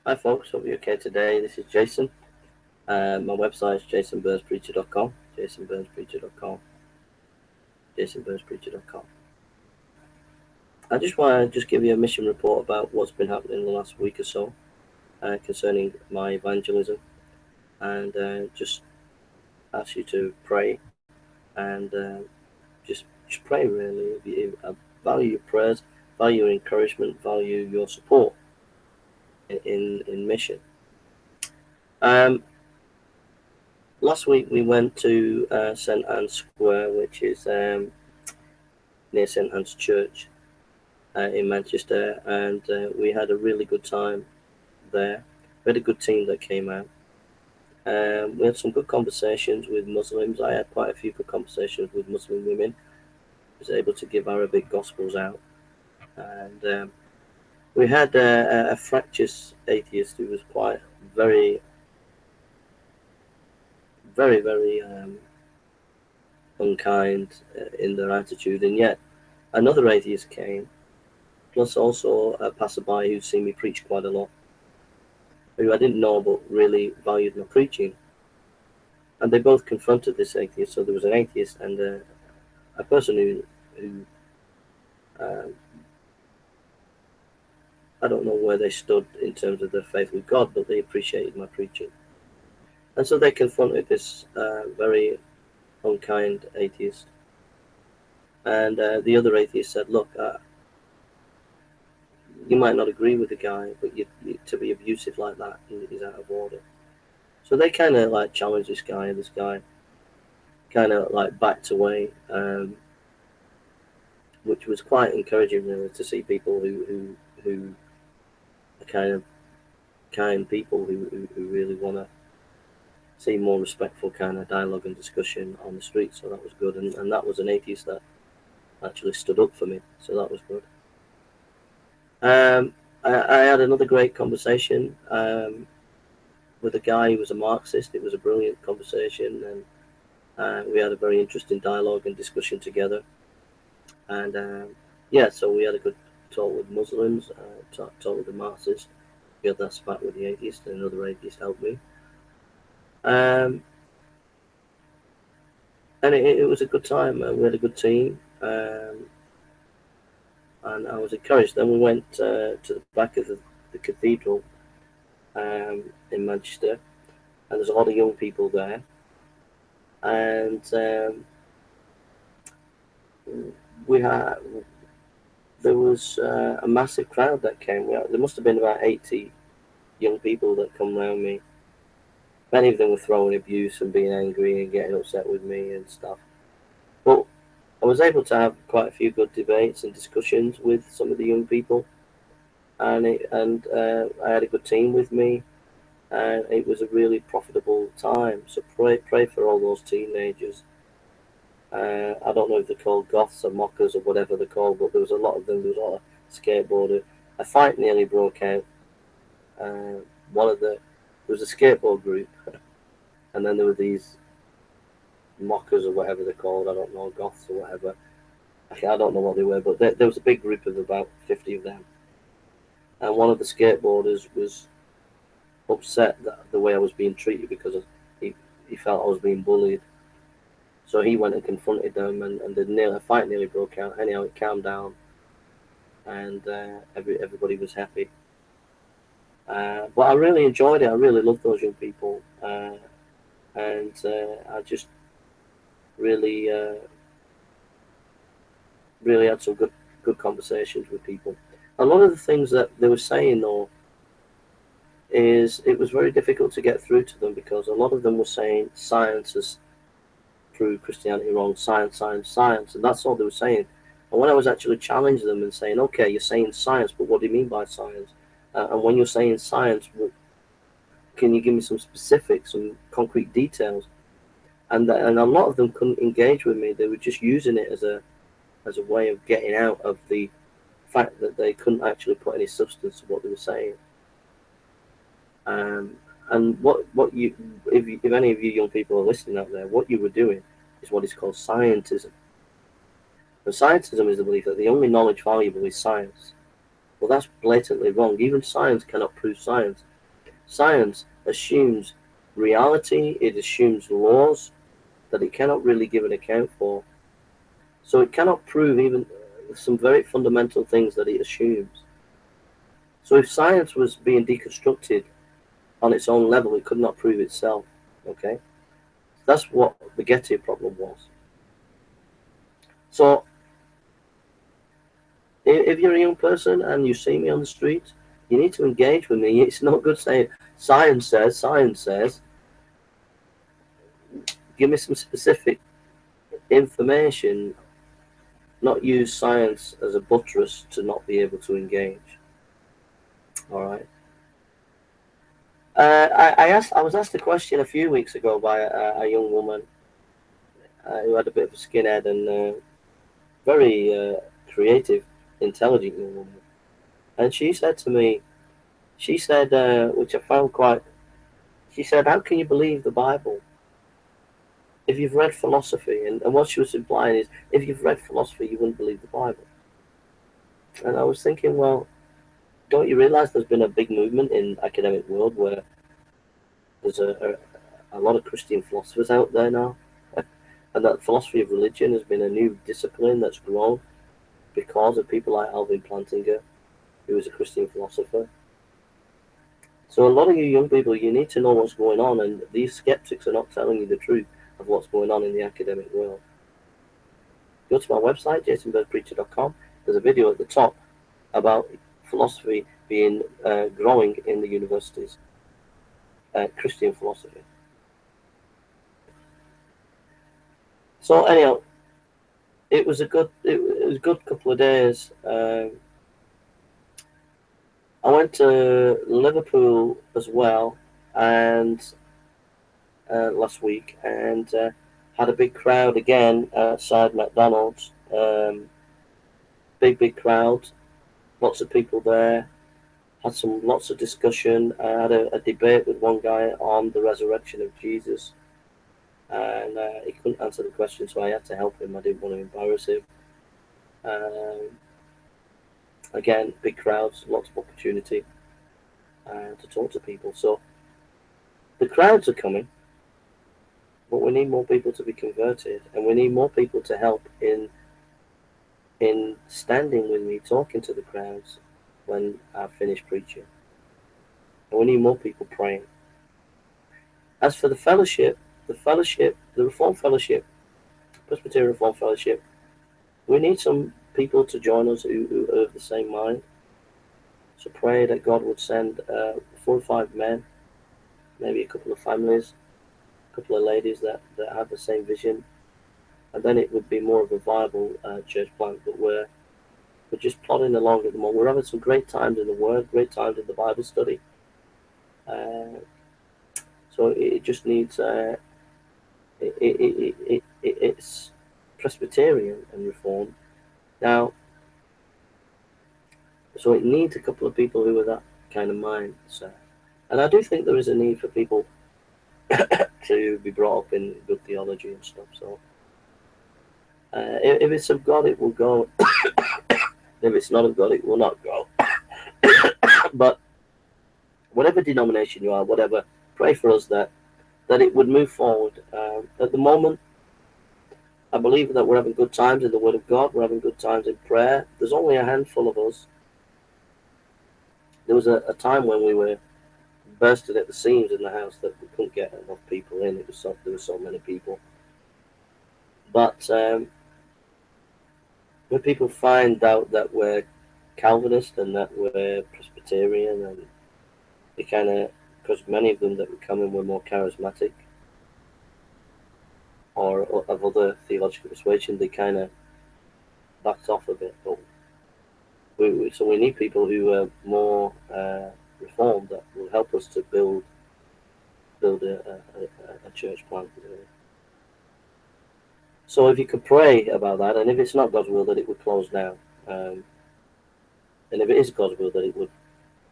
Hi folks, hope you're okay today. This is Jason. My website is jasonburnspreacher.com, jasonburnspreacher.com, jasonburnspreacher.com. I just want to give you a mission report about what's been happening in the last week or so concerning my evangelism, and just ask you to pray and just pray really. I value your prayers, value your encouragement, value your support in mission. Um, Last week we went to St Anne's Square, which is near St Anne's Church in Manchester, and we had a really good time there. We had a good team that came out. We had some good conversations with Muslims. I had quite a few good conversations with Muslim women. I was able to give Arabic gospels out, and we had a fractious atheist who was quite very, very unkind in their attitude, and yet another atheist came, plus also a passerby who'd seen me preach quite a lot, who I didn't know but really valued my preaching. And they both confronted this atheist. So there was an atheist and a person who uh, I don't know where they stood in terms of their faith with God, but they appreciated my preaching. And so they confronted this very unkind atheist. And the other atheist said, look, you might not agree with the guy, but to be abusive like that is out of order. So they kind of like challenged this guy, and this guy kind of like backed away, which was quite encouraging really to see people who are kind people who really want to see more respectful kind of dialogue and discussion on the street. So that was good, and that was an atheist that actually stood up for me. So that was good. I had another great conversation with a guy who was a Marxist. It was a brilliant conversation, and we had a very interesting dialogue and discussion together. And yeah, so we had a good talk with Muslims, talk with the Marxists. We had that spat with the atheist, and another atheist helped me. Um, and it was a good time. We had a good team, and I was encouraged. Then we went to the back of the cathedral in Manchester, and there's a lot of young people there. And we had there was a massive crowd that came. There must have been about 80 young people that come around me. Many of them were throwing abuse and being angry and getting upset with me and stuff. But I was able to have quite a few good debates and discussions with some of the young people, and I had a good team with me, and it was a really profitable time. So pray for all those teenagers. I don't know if they're called goths or mockers or whatever they're called, but there was a lot of them. There was a lot of skateboarders. A fight nearly broke out. Uh, one of the There was a skateboard group, and then there were these mockers or whatever they're called. I don't know, goths or whatever. I don't know what they were, but there was a big group of about 50 of them. And one of the skateboarders was upset that the way I was being treated because he, he felt I was being bullied. So he went and confronted them, and a fight nearly broke out. Anyhow, it calmed down, and everybody was happy. But I really enjoyed it. I really loved those young people, and I just really, really had some good conversations with people. A lot of the things that they were saying, though, is it was very difficult to get through to them because a lot of them were saying science has proved Christianity wrong, science, science, science, and that's all they were saying. And when I was actually challenging them and saying, okay, you're saying science, but what do you mean by science? And when you're saying science, can you give me some specifics, some concrete details? And a lot of them couldn't engage with me. They were just using it as a way of getting out of the fact that they couldn't actually put any substance to what they were saying. Um, and if any of you young people are listening out there, what you were doing is what is called scientism. And scientism is the belief that the only knowledge valuable is science. Well, that's blatantly wrong. Even science cannot prove science. Science assumes reality, it assumes laws that it cannot really give an account for. So it cannot prove even some very fundamental things that it assumes. So if science was being deconstructed on its own level, it could not prove itself. Okay? That's what the Getty problem was. So if you're a young person and you see me on the street, you need to engage with me. It's not good saying, science says, science says. Give me some specific information, not use science as a buttress to not be able to engage. All right. I was asked a question a few weeks ago by a young woman who had a bit of a skinhead and very creative, intelligent young woman. And she said to me, she said, which I found quite, she said, how can you believe the Bible if you've read philosophy? And what she was implying is, if you've read philosophy, you wouldn't believe the Bible. And I was thinking, well, don't you realize there's been a big movement in the academic world where there's a lot of Christian philosophers out there now? And that philosophy of religion has been a new discipline that's grown because of people like Alvin Plantinga, who was a Christian philosopher. So a lot of you young people, you need to know what's going on, and these skeptics are not telling you the truth of what's going on in the academic world. Go to my website, jasonbirdpreacher.com. There's a video at the top about philosophy being growing in the universities, Christian philosophy. So anyhow, it was a good couple of days. I went to Liverpool as well, and last week, and had a big crowd again outside McDonald's. Big crowd, lots of people there. Had lots of discussion. I had a debate with one guy on the resurrection of Jesus, and he couldn't answer the question, so I had to help him. I didn't want to embarrass him. Again, big crowds, lots of opportunity to talk to people. So the crowds are coming, but we need more people to be converted, and we need more people to help in standing with me, talking to the crowds when I finish preaching. And we need more people praying. As for the fellowship, the Reformed Fellowship, Presbyterian Reformed Fellowship, we need some people to join us who are of the same mind. So pray that God would send 4 or 5 men, maybe a couple of families, a couple of ladies that have the same vision, and then it would be more of a viable church plant. But we're just plodding along at the moment. We're having some great times in the Word, great times in the Bible study. So it just needs it's Presbyterian and Reformed now. So it needs a couple of people who are that kind of mindset. And I do think there is a need for people to be brought up in good theology and stuff. So if it's of God, it will go. If it's not of God, it will not go. But whatever denomination you are, whatever, pray for us that it would move forward. At the moment, I believe that we're having good times in the Word of God. We're having good times in prayer. There's only a handful of us. There was a time when we were bursting at the seams in the house that we couldn't get enough people in. There were so many people. But when people find out that we're Calvinist and that we're Presbyterian, and they kind of, because many of them that were coming were more charismatic or of other theological persuasion, they kind of backed off a bit. But so we need people who are more Reformed that will help us to build a church plant. So if you could pray about that, and if it's not God's will that it would close down, and if it is God's will that it would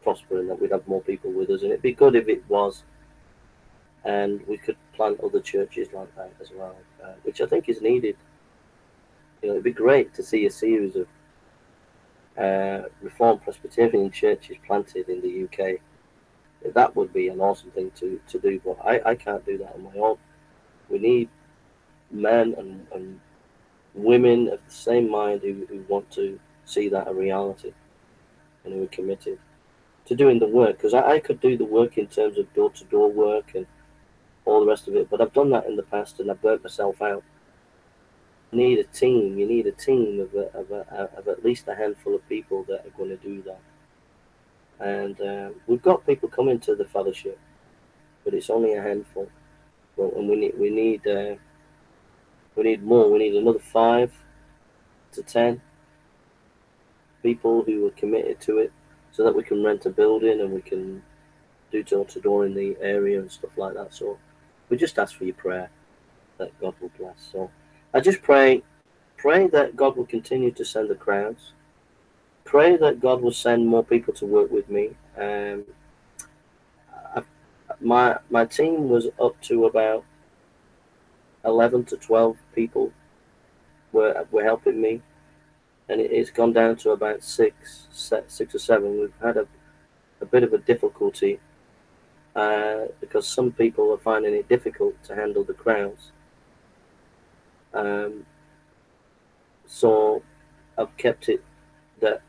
prosper and that we'd have more people with us, and it'd be good if it was, and we could plant other churches like that as well, which I think is needed. It'd be great to see a series of Reformed Presbyterian churches planted in the UK. that would be an awesome thing to do. But I can't do that on my own. We need men and women of the same mind who want to see that a reality and who are committed to doing the work. Because I could do the work in terms of door-to-door work and all the rest of it, but I've done that in the past and I've burnt myself out. You need a team. You need a team of at least a handful of people that are going to do that. And we've got people coming to the fellowship, but it's only a handful. And we need more. We need another 5 to 10 people who are committed to it, so that we can rent a building and we can do door to door in the area and stuff like that. So we just ask for your prayer that God will bless. So I just pray that God will continue to send the crowds. Pray that God will send more people to work with me. My team was up to about 11 to 12 people were helping me, and it's gone down to about six or seven. We've had a bit of a difficulty because some people are finding it difficult to handle the crowds. So I've kept it that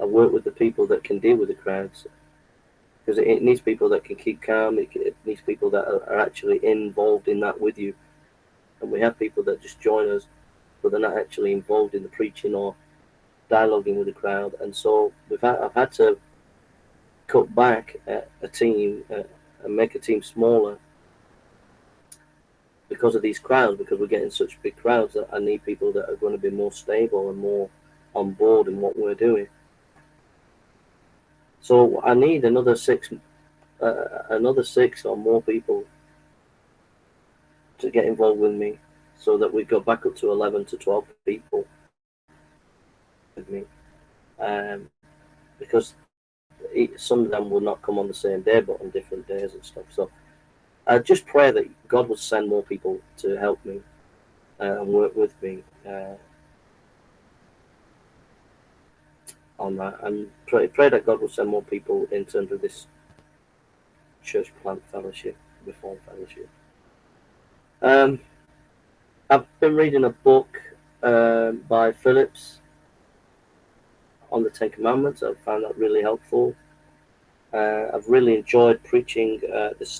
I work with the people that can deal with the crowds, because it needs people that can keep calm. It needs people that are actually involved in that with you. And we have people that just join us, but they're not actually involved in the preaching or dialoguing with the crowd. And so I've had to cut back a team and make a team smaller because of these crowds, because we're getting such big crowds that I need people that are going to be more stable and more on board in what we're doing. So I need another six or more people to get involved with me, so that we go back up to 11 to 12 people with me, because some of them will not come on the same day, but on different days and stuff. So I just pray that God will send more people to help me and work with me on that, and pray that God will send more people in terms of this church plant fellowship, Reformed fellowship. I've been reading a book by Phillips on the Ten Commandments. I've found that really helpful. I've really enjoyed preaching last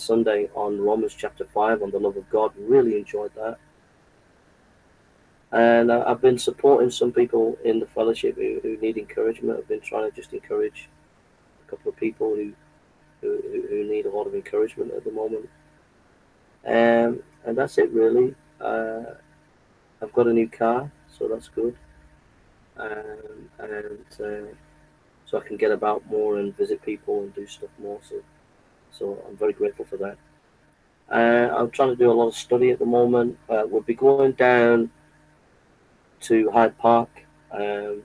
Sunday on Romans chapter 5 on the love of God. Really enjoyed that. And I've been supporting some people in the fellowship who need encouragement. I've been trying to just encourage a couple of people who need a lot of encouragement at the moment. And that's it, really. I've got a new car, so that's good. So I can get about more and visit people and do stuff more. So I'm very grateful for that. I'm trying to do a lot of study at the moment. We'll be going down to Hyde Park in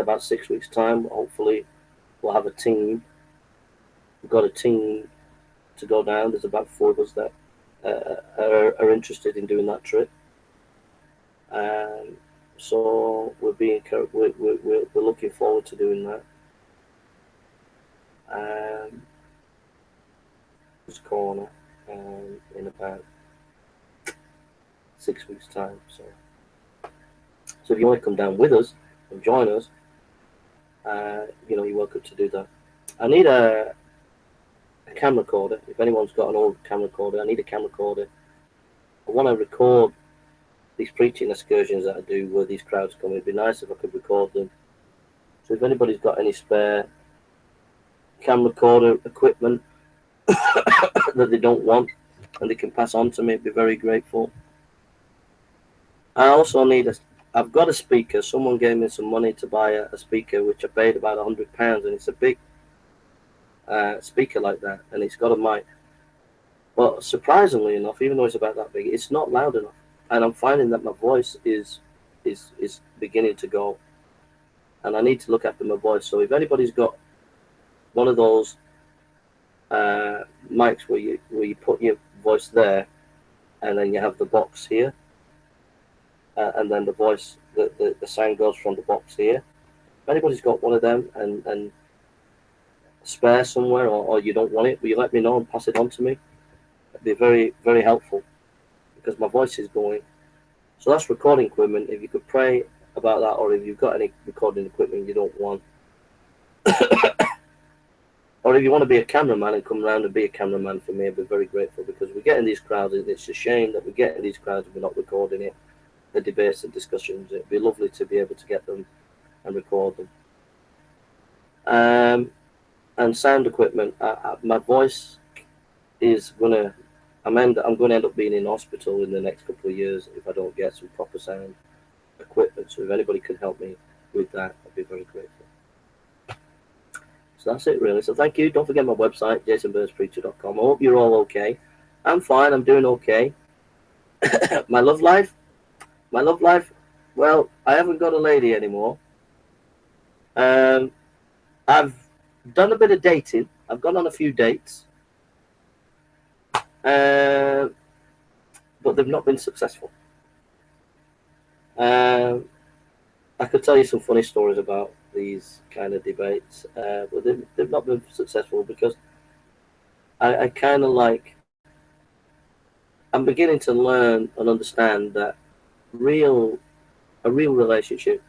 about 6 weeks' time. Hopefully, we'll have a team. We've got a team to go down. There's about 4 of us that are interested in doing that trip. So we're looking forward to doing that. It's corner in about 6 weeks' time. So if you want to come down with us and join us, you're welcome to do that. I need a camera recorder. If anyone's got an old camera recorder, I need a camera recorder. I want to record these preaching excursions that I do where these crowds come. It'd be nice if I could record them. So if anybody's got any spare camera recorder equipment that they don't want and they can pass on to me, I'd be very grateful. I also I've got a speaker. Someone gave me some money to buy a speaker, which I paid about £100, and it's a big speaker like that, and it's got a mic. But surprisingly enough, even though it's about that big, it's not loud enough, and I'm finding that my voice is beginning to go, and I need to look after my voice. So if anybody's got one of those mics where you put your voice there, and then you have the box here. And then the voice, the sound goes from the box here. If anybody's got one of them and spare somewhere, or you don't want it, will you let me know and pass it on to me? It'd be very, very helpful because my voice is going. So that's recording equipment. If you could pray about that, or if you've got any recording equipment you don't want, or if you want to be a cameraman and come around and be a cameraman for me, I'd be very grateful, because we get in these crowds and it's a shame that we get in these crowds and we're not recording it, the debates and discussions. It'd be lovely to be able to get them and record them. And sound equipment. My voice is gonna. I'm going to end up being in hospital in the next couple of years if I don't get some proper sound equipment. So if anybody can help me with that, I'd be very grateful. So that's it, really. So thank you. Don't forget my website, jasonburnspreacher.com. I hope you're all okay. I'm fine. I'm doing okay. My love life. Well, I haven't got a lady anymore. I've done a bit of dating. I've gone on a few dates. But they've not been successful. I could tell you some funny stories about these kind of debates, but they've not been successful because I kind of I'm beginning to learn and understand that a real relationship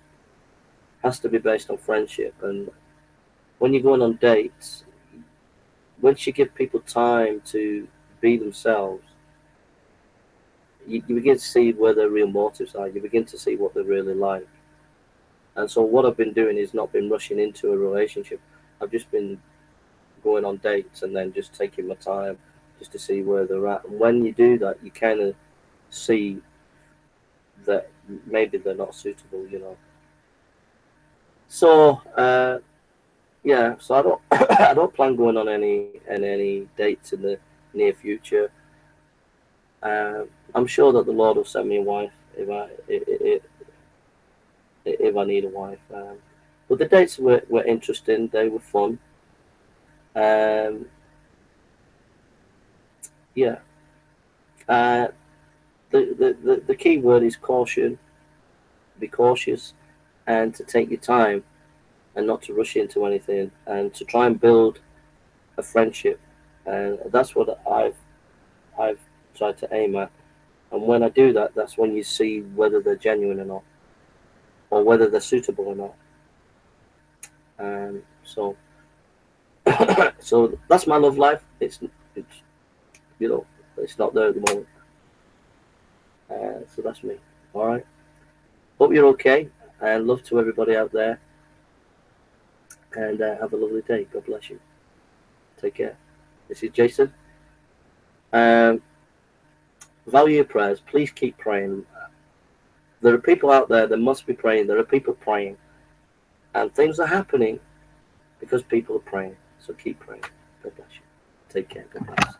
has to be based on friendship. And when you're going on dates, once you give people time to be themselves, you begin to see where their real motives are. You begin to see what they're really like. And so what I've been doing is not been rushing into a relationship. I've just been going on dates and then just taking my time just to see where they're at. And when you do that, you kind of see that maybe they're not suitable, So yeah, so I don't I don't plan going on any dates in the near future. I'm sure that the Lord will send me a wife if I need a wife. But the dates were interesting. They were fun. Yeah. The key word is caution. Be cautious, and to take your time, and not to rush into anything, and to try and build a friendship. And that's what I've tried to aim at. And when I do that, that's when you see whether they're genuine or not, or whether they're suitable or not. So so that's my love life. It's it's not there at the moment. So that's me. All right. Hope you're okay, and love to everybody out there. And have a lovely day. God bless you. Take care. This is Jason. Value your prayers. Please keep praying. There are people out there that must be praying. There are people praying. And things are happening because people are praying. So keep praying. God bless you. Take care. God bless.